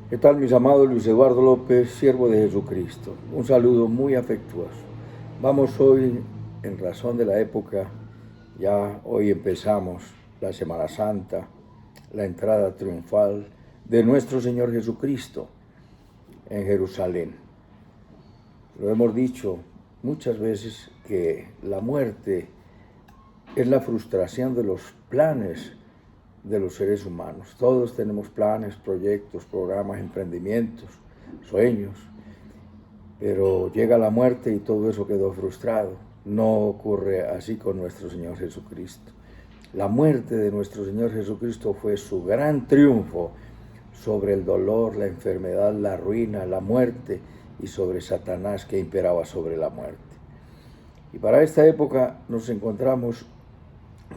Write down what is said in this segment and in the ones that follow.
¿Qué tal, mis amados? Luis Eduardo López, siervo de Jesucristo. Un saludo muy afectuoso. Vamos hoy, en razón de la época, ya hoy empezamos la Semana Santa, la entrada triunfal de nuestro Señor Jesucristo en Jerusalén. Lo hemos dicho muchas veces que la muerte es la frustración de los planes de los seres humanos. Todos tenemos planes, proyectos, programas, emprendimientos, sueños, pero llega la muerte y todo eso quedó frustrado. No ocurre así con nuestro Señor Jesucristo. La muerte de nuestro Señor Jesucristo fue su gran triunfo sobre el dolor, la enfermedad, la ruina, la muerte y sobre Satanás que imperaba sobre la muerte. Y para esta época nos encontramos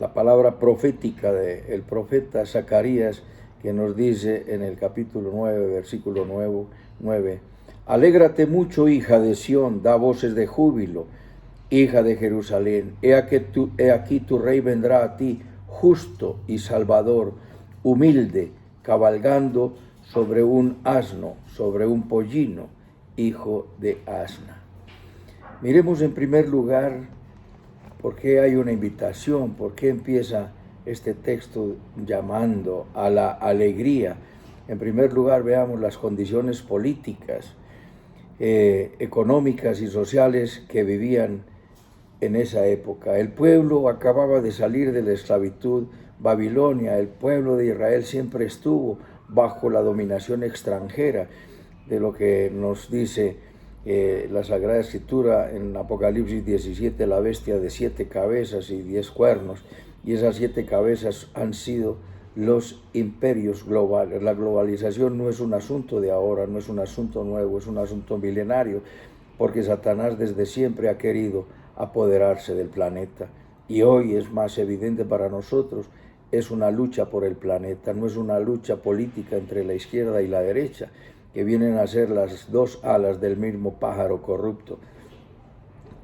la palabra profética del profeta Zacarías, que nos dice en el capítulo 9, versículo 9, alégrate mucho, hija de Sión, da voces de júbilo, hija de Jerusalén, he aquí tu rey vendrá a ti, justo y salvador, humilde, cabalgando sobre un asno, sobre un pollino, hijo de asna. Miremos en primer lugar ¿por qué hay una invitación? ¿Por qué empieza este texto llamando a la alegría? En primer lugar, veamos las condiciones políticas, económicas y sociales que vivían en esa época. El pueblo acababa de salir de la esclavitud babilonia. El pueblo de Israel siempre estuvo bajo la dominación extranjera, de lo que nos dice la Sagrada Escritura en Apocalipsis 17, la bestia de 7 cabezas y 10 cuernos, y esas 7 cabezas han sido los imperios globales. La globalización no es un asunto de ahora, no es un asunto nuevo, es un asunto milenario, porque Satanás desde siempre ha querido apoderarse del planeta, y hoy es más evidente para nosotros. Es una lucha por el planeta, no es una lucha política entre la izquierda y la derecha, que vienen a ser las dos alas del mismo pájaro corrupto.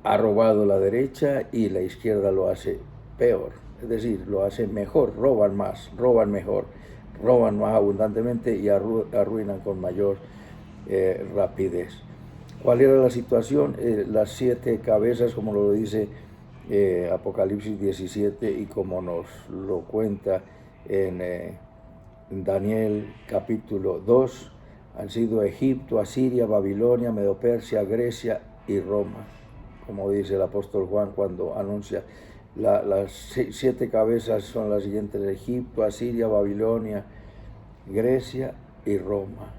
Ha robado la derecha y la izquierda lo hace peor, es decir, lo hace mejor, roban más, roban mejor, roban más abundantemente y arruinan con mayor rapidez. ¿Cuál era la situación? Las 7 cabezas, como lo dice Apocalipsis 17 y como nos lo cuenta en Daniel capítulo 2, han sido Egipto, Asiria, Babilonia, Medo-Persia, Grecia y Roma, como dice el apóstol Juan cuando anuncia. Las 7 cabezas son las siguientes: Egipto, Asiria, Babilonia, Grecia y Roma.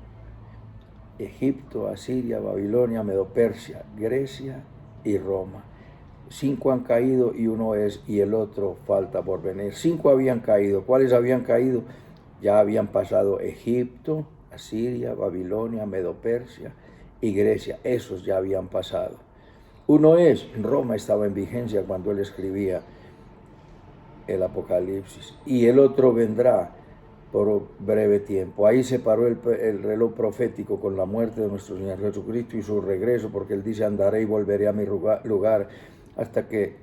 Egipto, Asiria, Babilonia, Medo-Persia, Grecia y Roma. 5 han caído y uno es, y el otro falta por venir. 5 habían caído. ¿Cuáles habían caído? Ya habían pasado Egipto, Asiria, Babilonia, Medo-Persia y Grecia. Esos ya habían pasado. Uno es, Roma estaba en vigencia cuando él escribía el Apocalipsis, y el otro vendrá por breve tiempo. Ahí se paró el reloj profético con la muerte de nuestro Señor Jesucristo y su regreso, porque él dice: andaré y volveré a mi lugar hasta que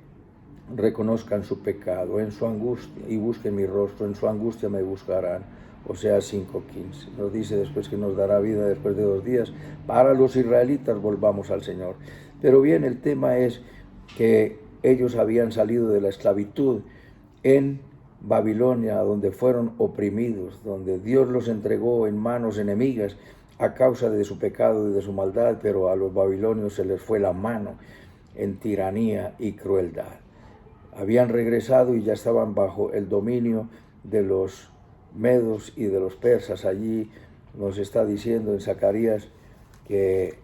reconozcan su pecado en su angustia y busquen mi rostro, en su angustia me buscarán. Oseas 5:15. Nos dice después que nos dará vida después de 2 días. Para los israelitas volvamos al Señor. Pero bien, el tema es que ellos habían salido de la esclavitud en Babilonia, donde fueron oprimidos, donde Dios los entregó en manos enemigas a causa de su pecado y de su maldad, pero a los babilonios se les fue la mano en tiranía y crueldad. Habían regresado y ya estaban bajo el dominio de los medos y de los persas. Allí nos está diciendo en Zacarías que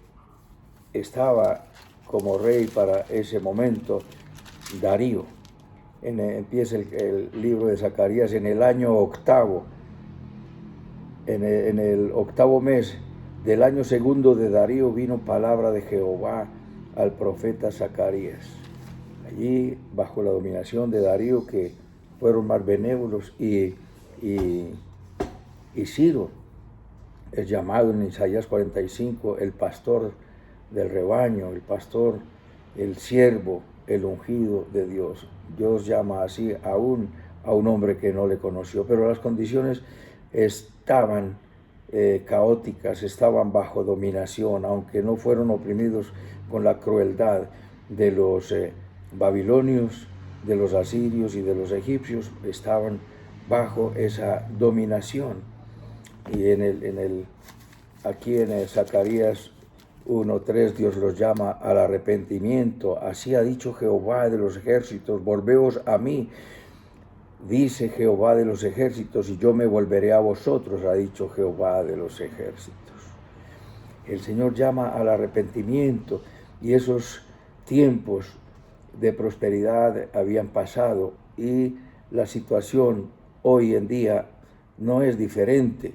estaba como rey para ese momento Darío. Empieza el libro de Zacarías en el año 8, en el 8º mes del año 2 de Darío, vino palabra de Jehová al profeta Zacarías. Allí, bajo la dominación de Darío, que fueron más benévolos, y Ciro es llamado en Isaías 45 el pastor del rebaño, el pastor, el siervo, el ungido de Dios. Dios llama así a un hombre que no le conoció, pero las condiciones estaban caóticas, estaban bajo dominación, aunque no fueron oprimidos con la crueldad de los babilonios, de los asirios y de los egipcios, estaban bajo esa dominación. Y aquí en el Zacarías 1:3 Dios los llama al arrepentimiento. Así ha dicho Jehová de los ejércitos, volveos a mí, dice Jehová de los ejércitos, y yo me volveré a vosotros, ha dicho Jehová de los ejércitos. El Señor llama al arrepentimiento, y esos tiempos de prosperidad habían pasado, y la situación hoy en día no es diferente.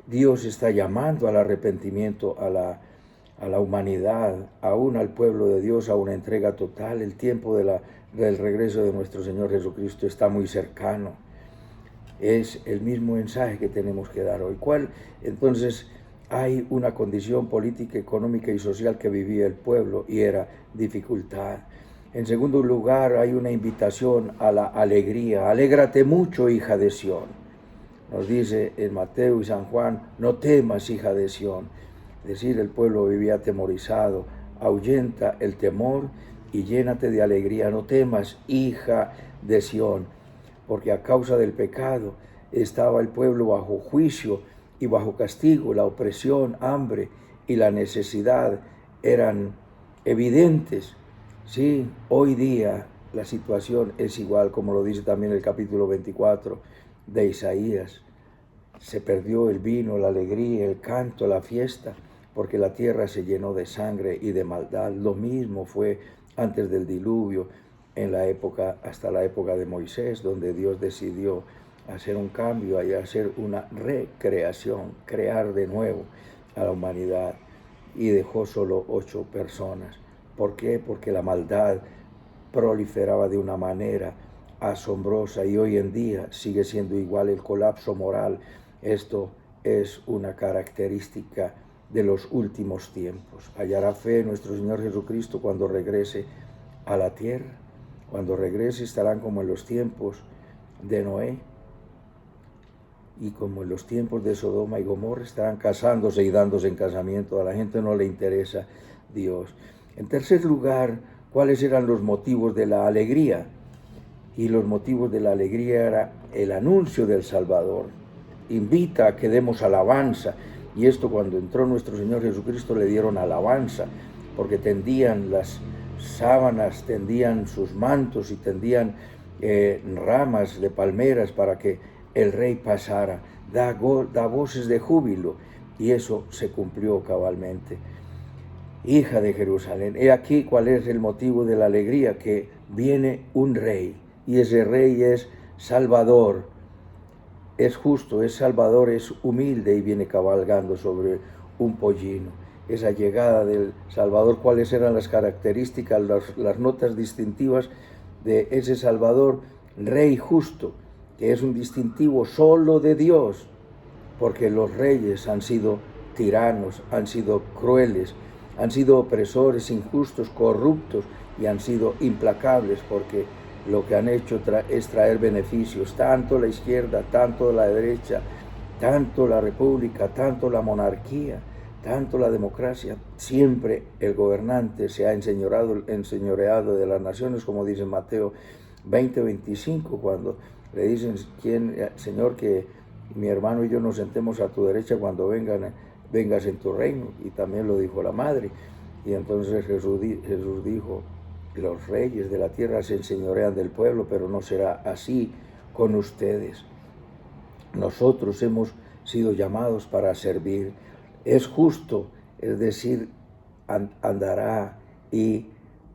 Dios está llamando al arrepentimiento a la humanidad, aún al pueblo de Dios, a una entrega total. El tiempo del regreso de nuestro Señor Jesucristo está muy cercano. Es el mismo mensaje que tenemos que dar hoy. Entonces, hay una condición política, económica y social que vivía el pueblo, y era dificultad. En segundo lugar, hay una invitación a la alegría. Alégrate mucho, hija de Sión. Nos dice en Mateo y San Juan, no temas, hija de Sión. Es decir, el pueblo vivía atemorizado. Ahuyenta el temor y llénate de alegría. No temas, hija de Sión, porque a causa del pecado estaba el pueblo bajo juicio y bajo castigo. La opresión, hambre y la necesidad eran evidentes. Sí, hoy día la situación es igual, como lo dice también el capítulo 24 de Isaías. Se perdió el vino, la alegría, el canto, la fiesta, porque la tierra se llenó de sangre y de maldad. Lo mismo fue antes del diluvio, hasta la época de Moisés, donde Dios decidió hacer un cambio y hacer una recreación, crear de nuevo a la humanidad, y dejó solo 8 personas. ¿Por qué? Porque la maldad proliferaba de una manera asombrosa, y hoy en día sigue siendo igual el colapso moral. Esto es una característica de los últimos tiempos. Hallará fe nuestro Señor Jesucristo cuando regrese a la tierra. Cuando regrese estarán como en los tiempos de Noé y como en los tiempos de Sodoma y Gomorra, estarán casándose y dándose en casamiento. A la gente no le interesa Dios. En tercer lugar, ¿cuáles eran los motivos de la alegría? Y los motivos de la alegría era el anuncio del Salvador. Invita a que demos alabanza. Y esto, cuando entró nuestro Señor Jesucristo, le dieron alabanza, porque tendían las sábanas, tendían sus mantos y tendían ramas de palmeras para que el Rey pasara. Da voces de júbilo, y eso se cumplió cabalmente. Hija de Jerusalén, he aquí cuál es el motivo de la alegría, que viene un Rey, y ese Rey es Salvador, es justo, es Salvador, es humilde, y viene cabalgando sobre un pollino. Esa llegada del Salvador, ¿cuáles eran las características, las notas distintivas de ese Salvador? Rey justo, que es un distintivo solo de Dios, porque los reyes han sido tiranos, han sido crueles, han sido opresores, injustos, corruptos, y han sido implacables, porque lo que han hecho es traer beneficios, tanto la izquierda, tanto la derecha, tanto la república, tanto la monarquía, tanto la democracia. Siempre el gobernante se ha enseñoreado de las naciones, como dice Mateo 20:25, cuando le dicen, Señor, que mi hermano y yo nos sentemos a tu derecha cuando vengas en tu reino. Y también lo dijo la madre. Y entonces Jesús dijo, los reyes de la tierra se enseñorean del pueblo, pero no será así con ustedes. Nosotros hemos sido llamados para servir. Es justo, es decir, andará y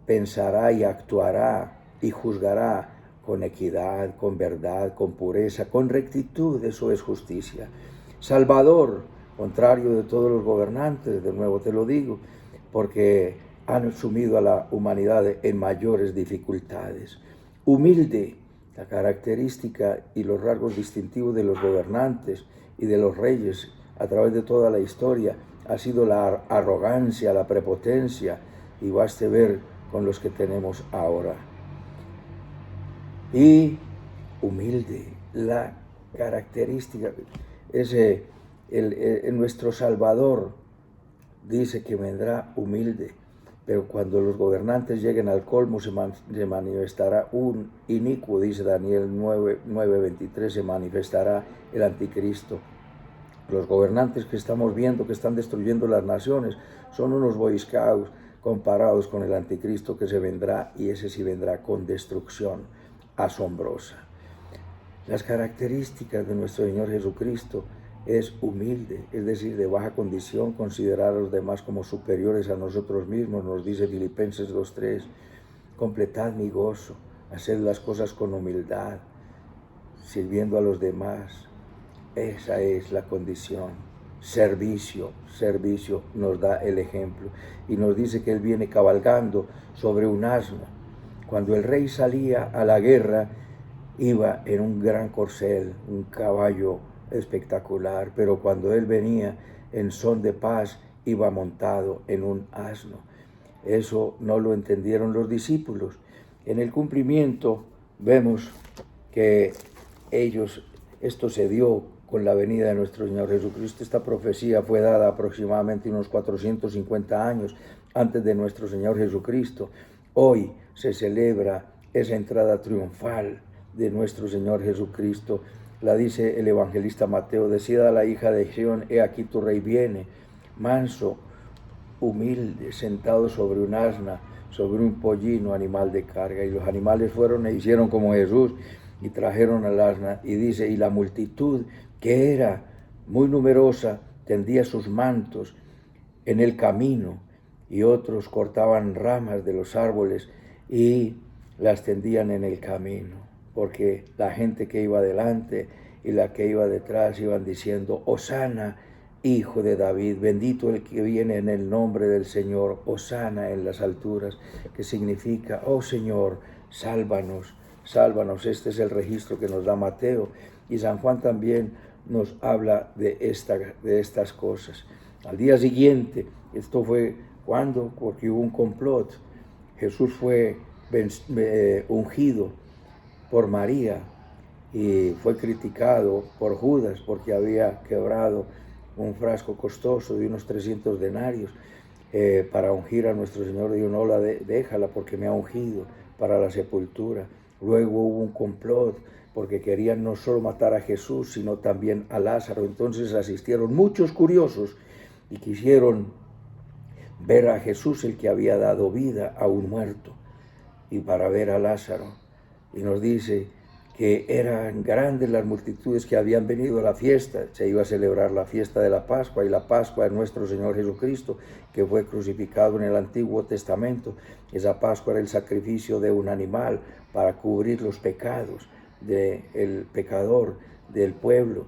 pensará y actuará y juzgará con equidad, con verdad, con pureza, con rectitud. Eso es justicia. Salvador, contrario de todos los gobernantes, de nuevo te lo digo, porque han sumido a la humanidad en mayores dificultades. Humilde, la característica y los rasgos distintivos de los gobernantes y de los reyes a través de toda la historia ha sido la arrogancia, la prepotencia, y baste ver con los que tenemos ahora. Y humilde, la característica, ese Nuestro Salvador dice que vendrá humilde, pero cuando los gobernantes lleguen al colmo se manifestará un inicuo, dice Daniel 9:23, se manifestará el anticristo. Los gobernantes que estamos viendo que están destruyendo las naciones son unos boy scouts comparados con el anticristo que se vendrá, y ese sí vendrá con destrucción asombrosa. Las características de nuestro Señor Jesucristo es humilde, es decir, de baja condición, considerar a los demás como superiores a nosotros mismos, nos dice Filipenses 2:3, completad mi gozo, haced las cosas con humildad, sirviendo a los demás. Esa es la condición. Servicio nos da el ejemplo. Y nos dice que Él viene cabalgando sobre un asno. Cuando el rey salía a la guerra, iba en un gran corcel, un caballo espectacular, pero cuando Él venía en son de paz, iba montado en un asno. Eso no lo entendieron los discípulos. En el cumplimiento vemos que esto se dio con la venida de nuestro Señor Jesucristo. Esta profecía fue dada aproximadamente unos 450 años antes de nuestro Señor Jesucristo. Hoy se celebra esa entrada triunfal de nuestro Señor Jesucristo. La dice el evangelista Mateo: decida la hija de Sión, he aquí tu rey viene, manso, humilde, sentado sobre un asna, sobre un pollino, animal de carga. Y los animales fueron e hicieron como Jesús y trajeron al asna. Y dice, y la multitud, que era muy numerosa, tendía sus mantos en el camino, y otros cortaban ramas de los árboles y las tendían en el camino, porque la gente que iba delante y la que iba detrás iban diciendo, Hosana, Hijo de David, bendito el que viene en el nombre del Señor, Hosana en las alturas, que significa, oh Señor, sálvanos, sálvanos. Este es el registro que nos da Mateo, y San Juan también nos habla de estas cosas. Al día siguiente, esto fue cuando, porque hubo un complot, Jesús fue ungido por María y fue criticado por Judas porque había quebrado un frasco costoso de unos 300 denarios para ungir a nuestro Señor. Dijo, no, déjala porque me ha ungido para la sepultura. Luego hubo un complot porque querían no solo matar a Jesús, sino también a Lázaro. Entonces asistieron muchos curiosos y quisieron ver a Jesús, el que había dado vida a un muerto, y para ver a Lázaro. Y nos dice que eran grandes las multitudes que habían venido a la fiesta. Se iba a celebrar la fiesta de la Pascua, y la Pascua es nuestro Señor Jesucristo, que fue crucificado en el Antiguo Testamento. Esa Pascua era el sacrificio de un animal para cubrir los pecados del pecador, del pueblo.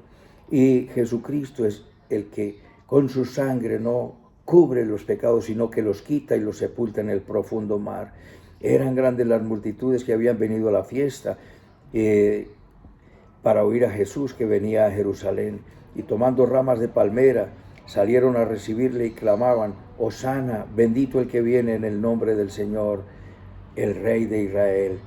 Y Jesucristo es el que con su sangre no cubre los pecados, sino que los quita y los sepulta en el profundo mar. Eran grandes las multitudes que habían venido a la fiesta para oír a Jesús que venía a Jerusalén, y tomando ramas de palmera salieron a recibirle y clamaban, Hosana, bendito el que viene en el nombre del Señor, el Rey de Israel.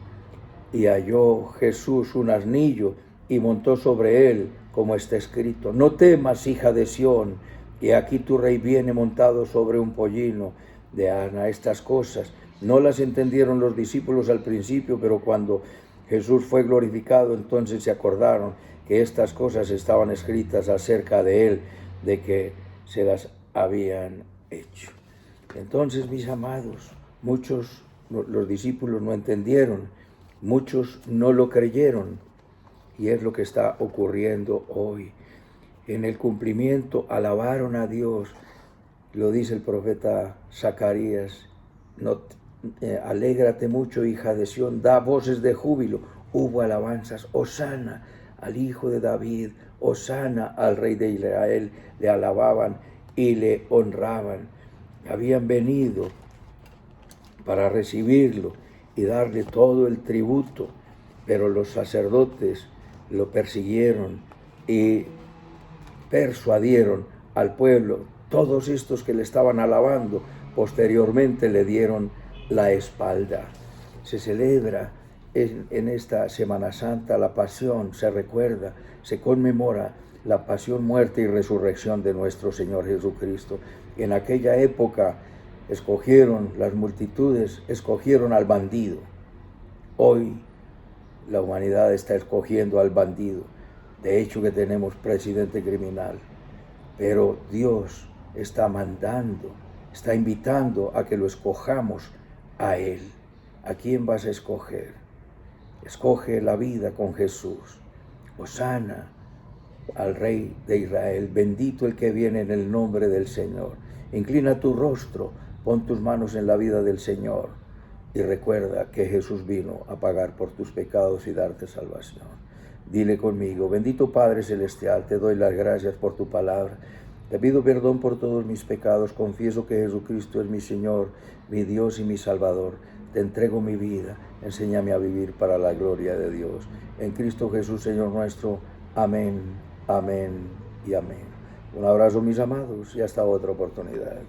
Y halló Jesús un asnillo y montó sobre él, como está escrito, no temas, hija de Sión, que aquí tu rey viene montado sobre un pollino de asna. Estas cosas no las entendieron los discípulos al principio, pero cuando Jesús fue glorificado, entonces se acordaron que estas cosas estaban escritas acerca de él, de que se las habían hecho. Entonces, mis amados, muchos, los discípulos no entendieron, muchos no lo creyeron, y es lo que está ocurriendo hoy. En el cumplimiento alabaron a Dios, lo dice el profeta Zacarías, alégrate mucho, hija de Sión, da voces de júbilo. Hubo alabanzas, Hosana al Hijo de David, Hosana al Rey de Israel, le alababan y le honraban. Habían venido para recibirlo y darle todo el tributo, pero los sacerdotes lo persiguieron y persuadieron al pueblo. Todos estos que le estaban alabando posteriormente le dieron la espalda. Se celebra en esta Semana Santa la Pasión, se recuerda, se conmemora la pasión, muerte y resurrección de nuestro Señor Jesucristo. En aquella época las multitudes escogieron al bandido. Hoy la humanidad está escogiendo al bandido. De hecho que tenemos presidente criminal. Pero Dios está mandando, está invitando a que lo escojamos a Él. ¿A quién vas a escoger? Escoge la vida con Jesús. Hosana al Rey de Israel. Bendito el que viene en el nombre del Señor. Inclina tu rostro, pon tus manos en la vida del Señor y recuerda que Jesús vino a pagar por tus pecados y darte salvación. Dile conmigo: bendito Padre Celestial, te doy las gracias por tu palabra. Te pido perdón por todos mis pecados. Confieso que Jesucristo es mi Señor, mi Dios y mi Salvador. Te entrego mi vida. Enséñame a vivir para la gloria de Dios. En Cristo Jesús, Señor nuestro. Amén, amén y amén. Un abrazo, mis amados, y hasta otra oportunidad.